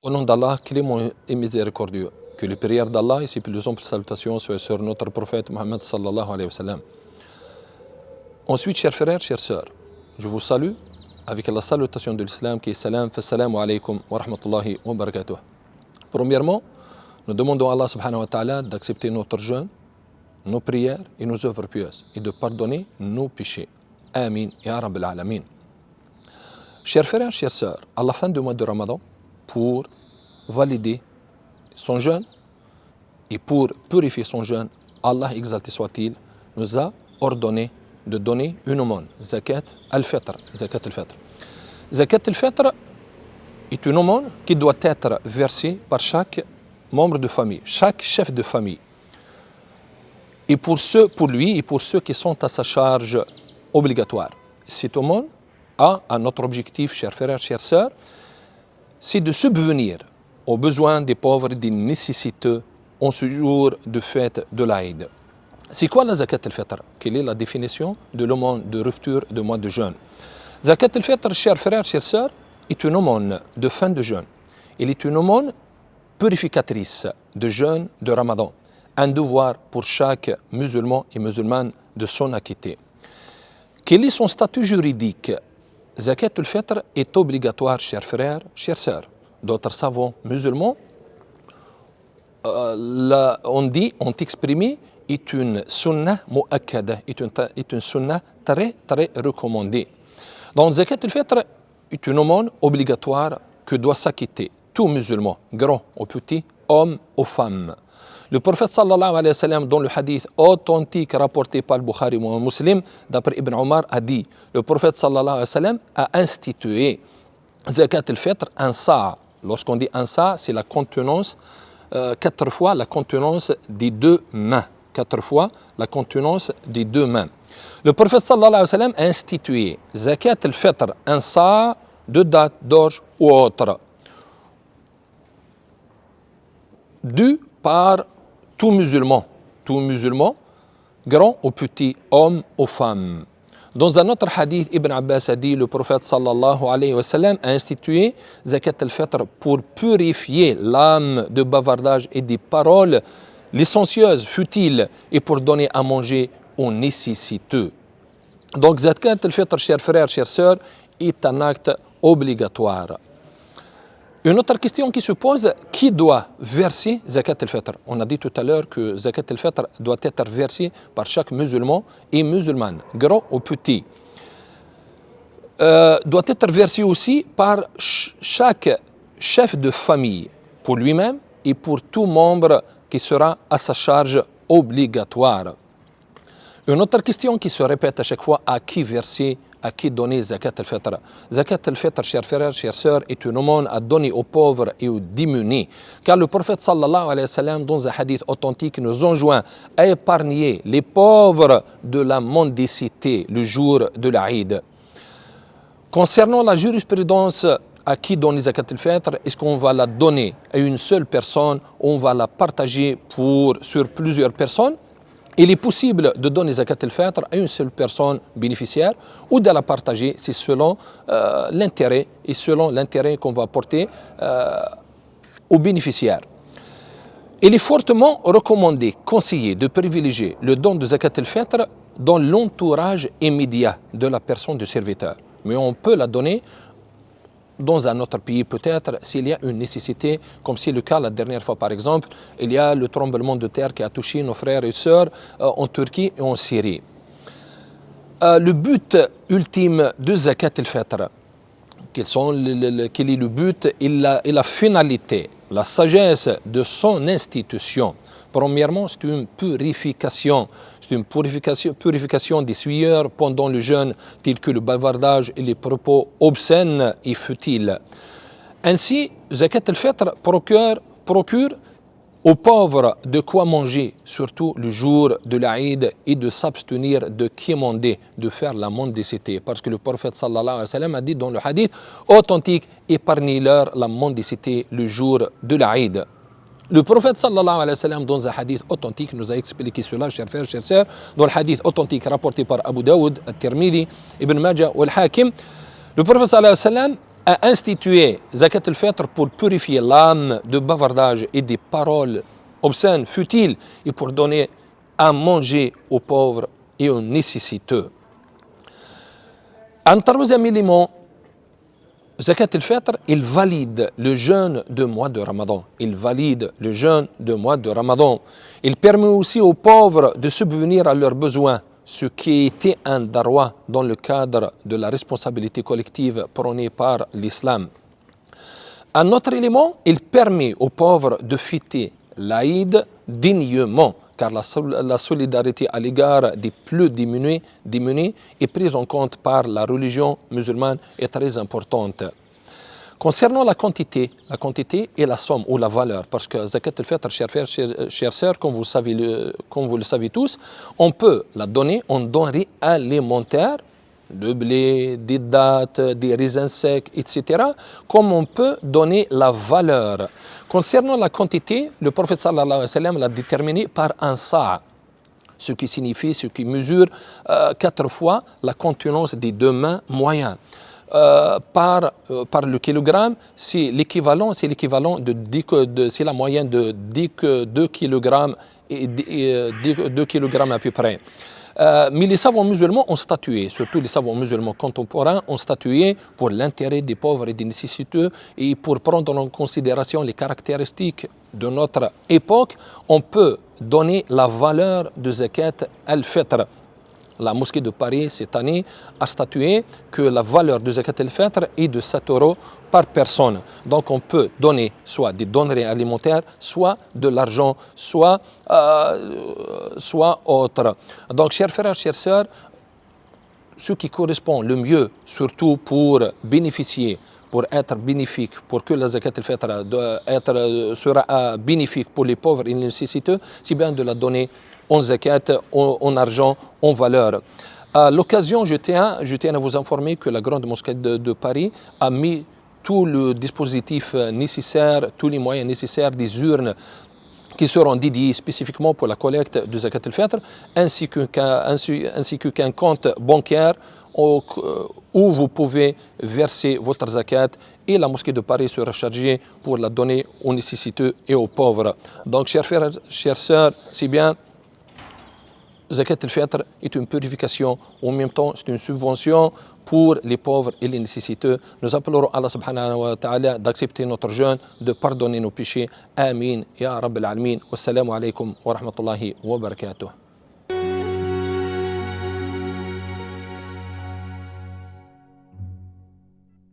Au nom d'Allah, clément et miséricordieux, que les prières d'Allah et ses plus amples salutations soient sur notre prophète Mohammed sallallahu alayhi wa sallam. Ensuite, chers frères, chères sœurs, je vous salue avec la salutation de l'islam qui est salam, fassalamu alaykum wa rahmatullahi wa barakatuh. Premièrement, nous demandons à Allah subhanahu wa ta'ala d'accepter notre jeûne, nos prières et nos œuvres pieuses et de pardonner nos péchés. Amin, ya Rabbil Alamin. Chers frères, chères sœurs, à la fin du mois de Ramadan, pour valider son jeûne et pour purifier son jeûne, Allah exalté soit-il, nous a ordonné de donner une aumône, zakat al-fitr. Zakat al-fitr. Zakat al-fitr est une aumône qui doit être versée par chaque membre de famille, chaque chef de famille. Et pour lui et pour ceux qui sont à sa charge obligatoire. Cette aumône a un autre objectif, chers frères, chères sœurs, c'est de subvenir aux besoins des pauvres et des nécessiteux en ce jour de fête de l'Aïd. C'est quoi la zakat al-fitr? Quelle est la définition de l'aumône de rupture de mois de jeûne? Zakat al-fitr, chers frères, chères sœurs, est une aumône de fin de jeûne. Elle est une aumône purificatrice de jeûne de Ramadan. Un devoir pour chaque musulman et musulmane de s'en acquitter. Quel est son statut juridique? Zakat al-fitr est obligatoire, chers frères, chères sœurs. D'autres savants musulmans ont exprimé est une sunnah mu'akkada, est une sunnah très recommandée. Donc zakat al-fitr est une aumône obligatoire que doit s'acquitter tout musulman, grand ou petit, homme ou femme. Le prophète sallallahu alayhi wa sallam, dans le hadith authentique rapporté par le Bukhari ou Muslim, d'après Ibn Omar, a dit, le prophète sallallahu alayhi wa sallam a institué zakat al-fitr un sa'. Lorsqu'on dit un sa', c'est la contenance, 4 fois la contenance des deux mains. 4 fois la contenance des deux mains. Le prophète sallallahu alayhi wa sallam a institué zakat al-fitr un sa' de date, d'orge ou autre, dû par tout musulman, grand ou petit, homme ou femme. Dans un autre hadith, Ibn Abbas a dit, le prophète sallallahu alayhi wa sallam a institué zakat al-fitr pour purifier l'âme de bavardage et des paroles licencieuses, futiles, et pour donner à manger aux nécessiteux. Donc zakat al-fitr, chers frères, chères sœurs, est un acte obligatoire. Une autre question qui se pose, qui doit verser zakat al-fitr? On a dit tout à l'heure que zakat al-fitr doit être versé par chaque musulman et musulmane, grand ou petit. Doit être versé aussi par chaque chef de famille, pour lui-même et pour tout membre qui sera à sa charge obligatoire. Une autre question qui se répète à chaque fois, à qui verser, à qui donner zakat al-fitr? Zakat al-fitr, chers frères, chères sœurs, est une aumône à donner aux pauvres et aux démunis. Car le prophète sallallahu alayhi wa sallam, dans un hadith authentique, nous enjoint à épargner les pauvres de la mendicité le jour de l'Aïd. Concernant la jurisprudence, à qui donner zakat al-fitr, est-ce qu'on va la donner à une seule personne ou on va la partager sur plusieurs personnes? Il est possible de donner zakat al-fitr à une seule personne bénéficiaire ou de la partager, c'est selon l'intérêt et selon l'intérêt qu'on va porter aux bénéficiaires. Il est fortement recommandé, conseillé de privilégier le don de zakat al-fitr dans l'entourage immédiat de la personne du serviteur. Mais on peut la donner dans un autre pays peut-être s'il y a une nécessité, comme c'est le cas la dernière fois par exemple, il y a le tremblement de terre qui a touché nos frères et sœurs en Turquie et en Syrie. Le but ultime de zakat al-fitr, quel est le but et la finalité, la sagesse de son institution? Premièrement, c'est une purification. C'est une purification des souillures pendant le jeûne, tels que le bavardage et les propos obscènes et futiles. Ainsi, zakat al-fitr procure aux pauvres de quoi manger, surtout le jour de l'Aïd, et de s'abstenir de quémander, de faire la mendicité. Parce que le prophète sallallahu alayhi wa sallam a dit dans le hadith authentique, épargnez-leur la mendicité le jour de l'Aïd. Le prophète sallallahu alayhi wa sallam, dans un hadith authentique, nous a expliqué cela, chers frères, chères sœurs, dans le hadith authentique rapporté par Abu Daoud, At-Tirmidhi, Ibn Majah ou Al-Hakim. Le prophète sallallahu alayhi wa sallam a institué Zakat al-Fitr pour purifier l'âme de bavardage et des paroles obscènes, futiles, et pour donner à manger aux pauvres et aux nécessiteux. Un troisième élément, Zakat al-Fitr, il valide le jeûne de mois de Ramadan. Il valide le jeûne de mois de Ramadan. Il permet aussi aux pauvres de subvenir à leurs besoins, ce qui était un darwa dans le cadre de la responsabilité collective prônée par l'islam. Un autre élément, il permet aux pauvres de fêter l'Aïd dignement, car la solidarité à l'égard des plus démunis est prise en compte par la religion musulmane est très importante. Concernant la quantité et la somme ou la valeur, parce que Zakat al-Fitr, chers sœurs, comme vous le savez tous, on peut la donner en denrées alimentaires, le blé, des dattes, des raisins secs, etc., comme on peut donner la valeur. Concernant la quantité, le prophète sallallahu alayhi wa sallam l'a déterminé par un sa', ce qui mesure 4 fois la contenance des 2 mains moyens. Par le kilogramme, c'est la moyenne de 2 kg et 2 kg à peu près. Mais les savants musulmans ont statué, surtout les savants musulmans contemporains, ont statué pour l'intérêt des pauvres et des nécessiteux et pour prendre en considération les caractéristiques de notre époque, on peut donner la valeur de Zakat al-Fitr. La mosquée de Paris, cette année, a statué que la valeur de Zakat al-Fitr est de 7 € par personne. Donc on peut donner soit des denrées alimentaires, soit de l'argent, soit autre. Donc chers frères, chères sœurs, ce qui correspond le mieux, surtout pour bénéficier, pour être bénéfique, pour que la Zakat al-Fitr sera bénéfique pour les pauvres et les nécessiteux, c'est bien de la donner en zakat, en argent, en valeur. À l'occasion, je tiens à vous informer que la Grande Mosquée de Paris a mis tout le dispositif nécessaire, tous les moyens nécessaires, des urnes qui seront dédiées spécifiquement pour la collecte de Zakat al-Fitr, ainsi qu'un compte bancaire où vous pouvez verser votre zakat et la mosquée de Paris sera chargée pour la donner aux nécessiteux et aux pauvres. Donc, chers frères, chères sœurs, c'est bien. Zakat al-Fitr est une purification, en même temps c'est une subvention pour les pauvres et les nécessiteux. Nous appellerons Allah subhanahu wa ta'ala d'accepter notre jeûne, de pardonner nos péchés. Amin, ya Rabbil Alamin. Wassalamu alaikum wa rahmatullahi wa barakatuh.